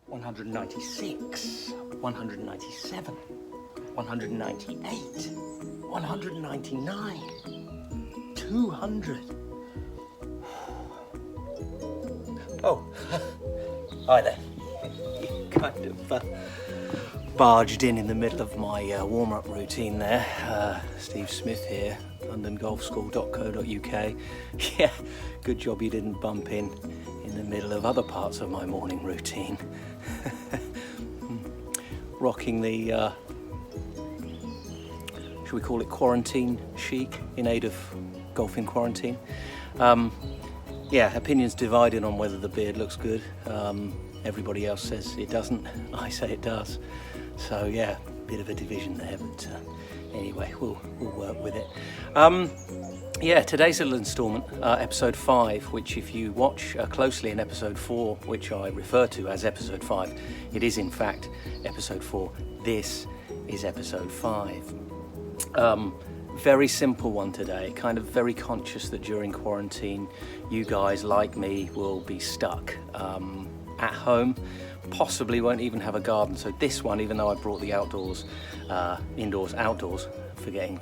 196, 197, 198, 199, 200. Oh, hi there. You kind of barged in the middle of my warm-up routine there. Steve Smith here, londongolfschool.co.uk. Yeah, good job you didn't bump in the middle of other parts of my morning routine. Rocking the, should we call it quarantine chic in aid of golf in quarantine? Yeah, opinions divided on whether the beard looks good. Everybody else says it doesn't. I say it does. So yeah, bit of a division there, but anyway, we'll work with it. Yeah, today's little instalment, episode 5, which if you watch closely in episode 4, which I refer to as episode 5, it is in fact episode 4. This is episode 5. Very simple one today, kind of very conscious that during quarantine, you guys like me will be stuck at home, possibly won't even have a garden. So this one, even though I brought the outdoors, indoors, outdoors,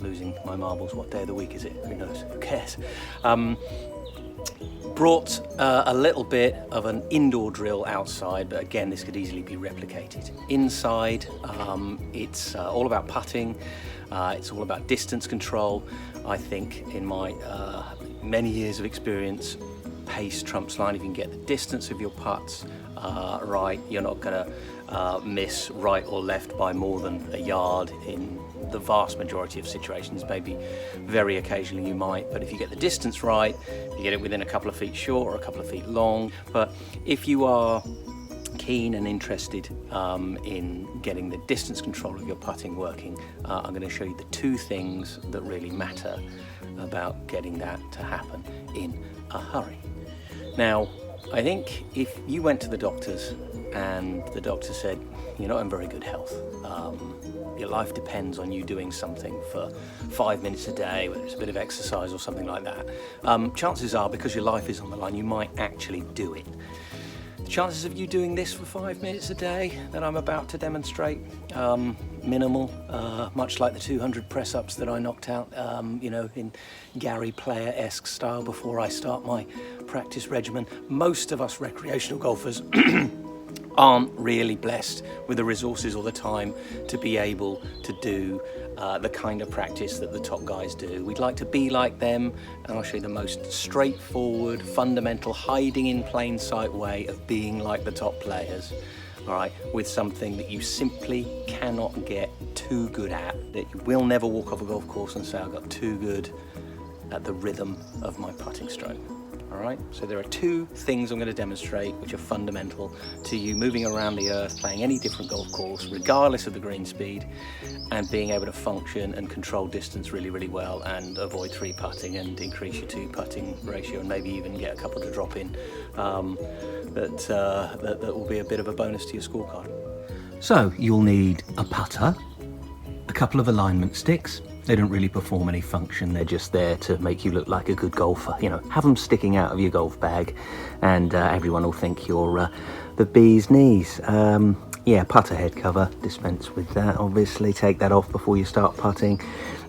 losing my marbles, what day of the week is it? Who knows, who cares? Brought a little bit of an indoor drill outside, but again, this could easily be replicated. Inside, it's all about putting, it's all about distance control. I think in my many years of experience, pace trumps line. If you can get the distance of your putts right, you're not going to miss right or left by more than a yard in the vast majority of situations. Maybe very occasionally you might, but if you get the distance right, you get it within a couple of feet short or a couple of feet long. But if you are keen and interested in getting the distance control of your putting working, I'm going to show you the 2 things that really matter about getting that to happen in a hurry. Now, I think if you went to the doctors and the doctor said, you're not in very good health, your life depends on you doing something for 5 minutes a day, whether it's a bit of exercise or something like that, chances are, because your life is on the line, you might actually do it. The chances of you doing this for 5 minutes a day that I'm about to demonstrate, minimal, much like the 200 press-ups that I knocked out, in Gary Player-esque style before I start my practice regimen. Most of us recreational golfers aren't really blessed with the resources or the time to be able to do the kind of practice that the top guys do. We'd like to be like them, and I'll show you the most straightforward, fundamental, hiding in plain sight way of being like the top players. All right, with something that you simply cannot get too good at, that you will never walk off a golf course and say, I got too good at the rhythm of my putting stroke. All right, so there are 2 things I'm going to demonstrate which are fundamental to you moving around the earth, playing any different golf course, regardless of the green speed, and being able to function and control distance really, really well, and avoid 3 putting and increase your 2 putting ratio, and maybe even get a couple to drop in that will be a bit of a bonus to your scorecard. So you'll need a putter, a couple of alignment sticks. They don't really perform any function, they're just there to make you look like a good golfer. You know, have them sticking out of your golf bag and everyone will think you're the bee's knees. Yeah, putter head cover, dispense with that obviously, take that off before you start putting.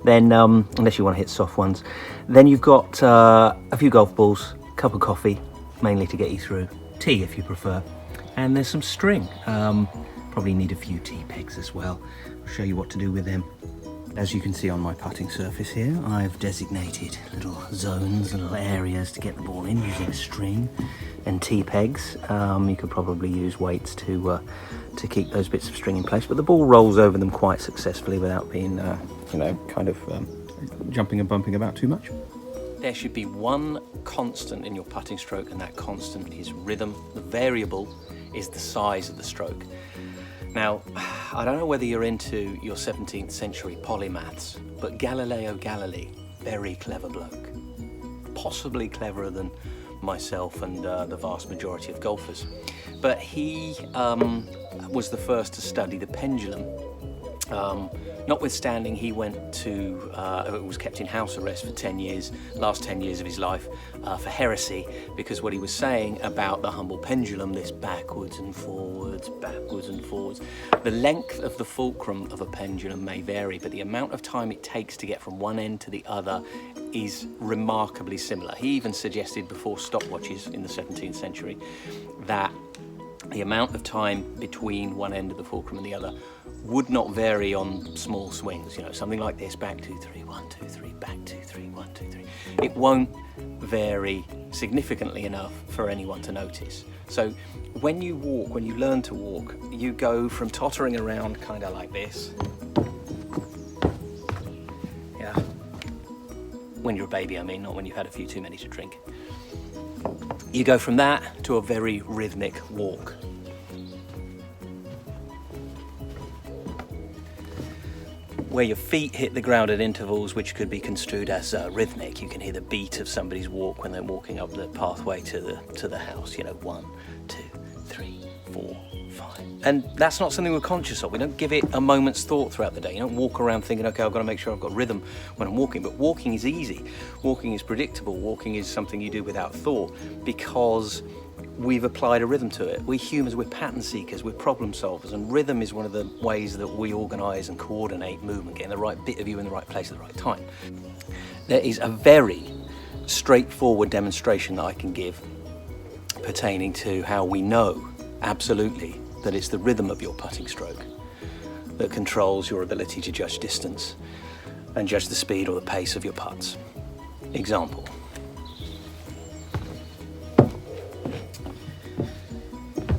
Then, unless you want to hit soft ones, then you've got a few golf balls, a cup of coffee, mainly to get you through, tea if you prefer, and there's some string. Probably need a few tee pegs as well. I'll show you what to do with them. As you can see on my putting surface here, I've designated little zones, little areas to get the ball in using string and tee pegs. You could probably use weights to keep those bits of string in place, but the ball rolls over them quite successfully without being, jumping and bumping about too much. There should be one constant in your putting stroke, and that constant is rhythm. The variable is the size of the stroke. Now, I don't know whether you're into your 17th century polymaths, but Galileo Galilei, very clever bloke, possibly cleverer than myself and the vast majority of golfers. But he was the first to study the pendulum Notwithstanding, he was kept in house arrest for 10 years, last 10 years of his life, for heresy, because what he was saying about the humble pendulum, this backwards and forwards, the length of the fulcrum of a pendulum may vary, but the amount of time it takes to get from one end to the other is remarkably similar. He even suggested, before stopwatches in the 17th century, that the amount of time between one end of the fulcrum and the other would not vary on small swings, you know, something like this, back 2, 3, 1, 2, 3, back 2, 3, 1, 2, 3. It won't vary significantly enough for anyone to notice. So when you walk, when you learn to walk, you go from tottering around kind of like this. Yeah. When you're a baby, I mean, not when you've had a few too many to drink. You go from that to a very rhythmic walk. Where your feet hit the ground at intervals, which could be construed as rhythmic. You can hear the beat of somebody's walk when they're walking up the pathway to the house. You know, 1, 2, 3, 4, 5. And that's not something we're conscious of. We don't give it a moment's thought throughout the day. You don't walk around thinking, okay, I've got to make sure I've got rhythm when I'm walking. But walking is easy. Walking is predictable. Walking is something you do without thought, because we've applied a rhythm to it. We humans, we're pattern seekers, we're problem solvers, and rhythm is one of the ways that we organise and coordinate movement, getting the right bit of you in the right place at the right time. There is a very straightforward demonstration that I can give pertaining to how we know absolutely that it's the rhythm of your putting stroke that controls your ability to judge distance and judge the speed or the pace of your putts. Example.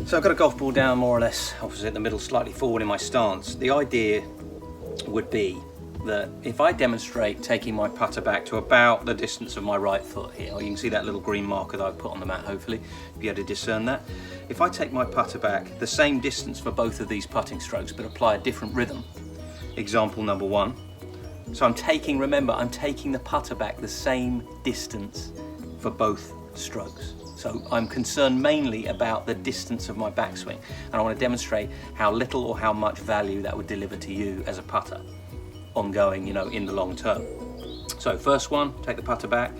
So I've got a golf ball down more or less opposite the middle, slightly forward in my stance. The idea would be that if I demonstrate taking my putter back to about the distance of my right foot here, or you can see that little green marker that I've put on the mat, hopefully, you'll be able to discern that. If I take my putter back the same distance for both of these putting strokes, but apply a different rhythm, example number 1. So I'm taking the putter back the same distance for both strokes. So I'm concerned mainly about the distance of my backswing, and I want to demonstrate how little or how much value that would deliver to you as a putter, ongoing, you know, in the long term. So first one, take the putter back.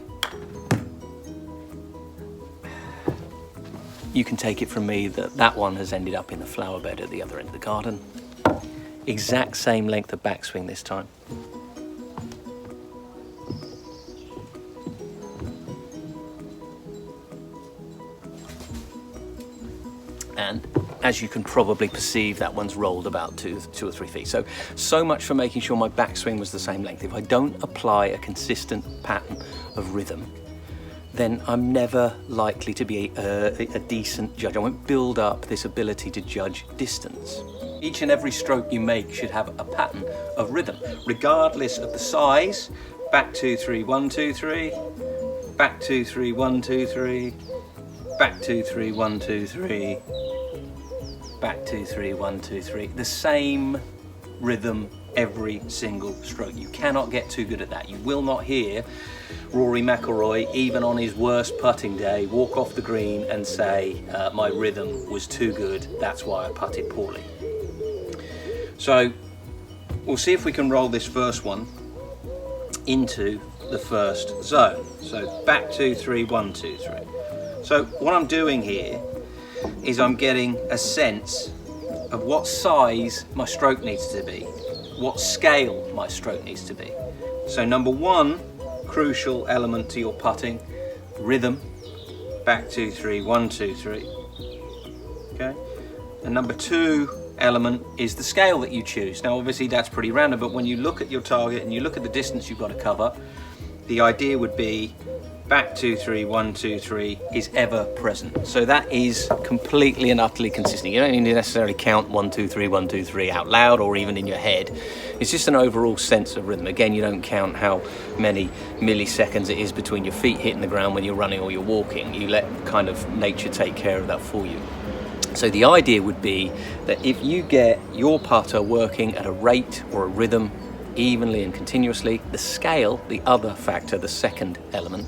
You can take it from me that that one has ended up in the flower bed at the other end of the garden. Exact same length of backswing this time. And as you can probably perceive, that one's rolled about 2 or 3 feet. So much for making sure my backswing was the same length. If I don't apply a consistent pattern of rhythm, then I'm never likely to be a decent judge. I won't build up this ability to judge distance. Each and every stroke you make should have a pattern of rhythm, regardless of the size. Back 2, 3, 1, 2, 3. Back 2, 3, 1, 2, 3. Back 2, 3, 1, 2, 3. Back 2, 3, 1, 2, 3. The same rhythm every single stroke. You cannot get too good at that. You will not hear Rory McIlroy, even on his worst putting day, walk off the green and say, my rhythm was too good, that's why I putted poorly. So we'll see if we can roll this first one into the first zone. So back 2, 3, 1, 2, 3. So what I'm doing here is I'm getting a sense of what size my stroke needs to be, what scale my stroke needs to be. So number 1 crucial element to your putting, rhythm, back 2, 3, 1, 2, 3. Okay. And number 2 element is the scale that you choose. Now obviously that's pretty random, but when you look at your target and you look at the distance you've got to cover, the idea would be back 2, 3, 1, 2, 3 is ever present. So that is completely and utterly consistent. You don't need to necessarily count 1, 2, 3, 1, 2, 3 out loud or even in your head. It's just an overall sense of rhythm. Again, you don't count how many milliseconds it is between your feet hitting the ground when you're running or you're walking. You let kind of nature take care of that for you. So the idea would be that if you get your putter working at a rate or a rhythm evenly and continuously, the scale, the other factor, the second element,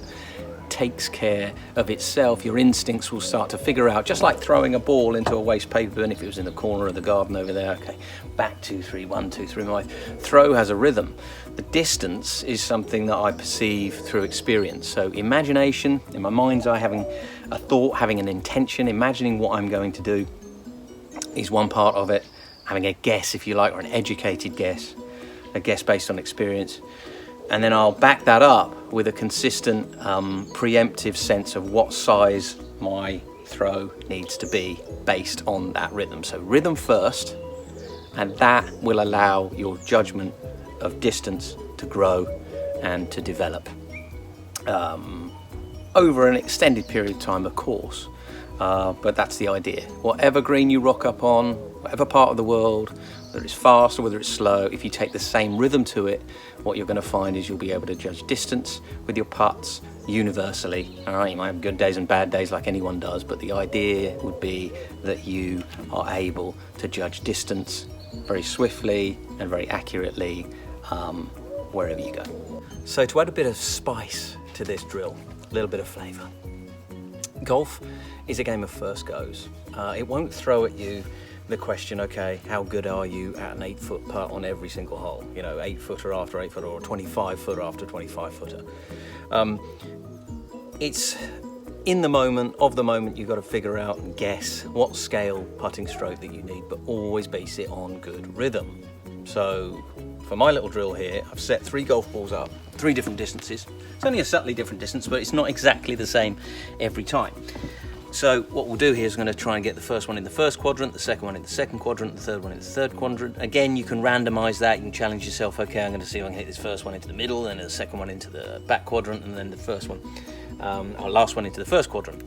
takes care of itself. Your instincts will start to figure out, just like throwing a ball into a waste paper bin. If it was in the corner of the garden over there, okay, back 2, 3, 1, 2, 3. My throw has a rhythm. The distance is something that I perceive through experience. So imagination, in my mind's eye, having a thought, having an intention, imagining what I'm going to do is one part of it. Having a guess, if you like, or an educated guess, a guess based on experience. And then I'll back that up with a consistent preemptive sense of what size my throw needs to be based on that rhythm. So rhythm first, and that will allow your judgment of distance to grow and to develop over an extended period of time, of course. But that's the idea. Whatever green you rock up on, whatever part of the world, whether it's fast or whether it's slow, if you take the same rhythm to it, what you're going to find is you'll be able to judge distance with your putts universally. All right, you might have good days and bad days like anyone does, but the idea would be that you are able to judge distance very swiftly and very accurately wherever you go. So to add a bit of spice to this drill, a little bit of flavour. Golf is a game of first goes. It won't throw at you the question, okay, how good are you at an 8-foot putt on every single hole? You know, 8-footer after 8-footer, or 25-footer after 25-footer. It's in the moment, of the moment, you've got to figure out and guess what scale putting stroke that you need, but always base it on good rhythm. So for my little drill here, I've set 3 golf balls up, 3 different distances. It's only a subtly different distance, but it's not exactly the same every time. So what we'll do here is going to try and get the first one in the first quadrant, the second one in the second quadrant, the third one in the third quadrant. Again, you can randomize that. You can challenge yourself. Okay, I'm going to see if I can hit this first one into the middle, then the second one into the back quadrant, and then the first one, or last one into the first quadrant.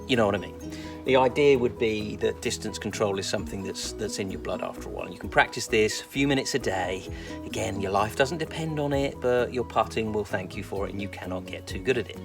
You know what I mean? The idea would be that distance control is something that's in your blood after a while. And you can practice this a few minutes a day. Again, your life doesn't depend on it, but your putting will thank you for it, and you cannot get too good at it.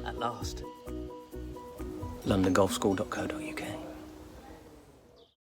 At last. LondonGolfSchool.co.uk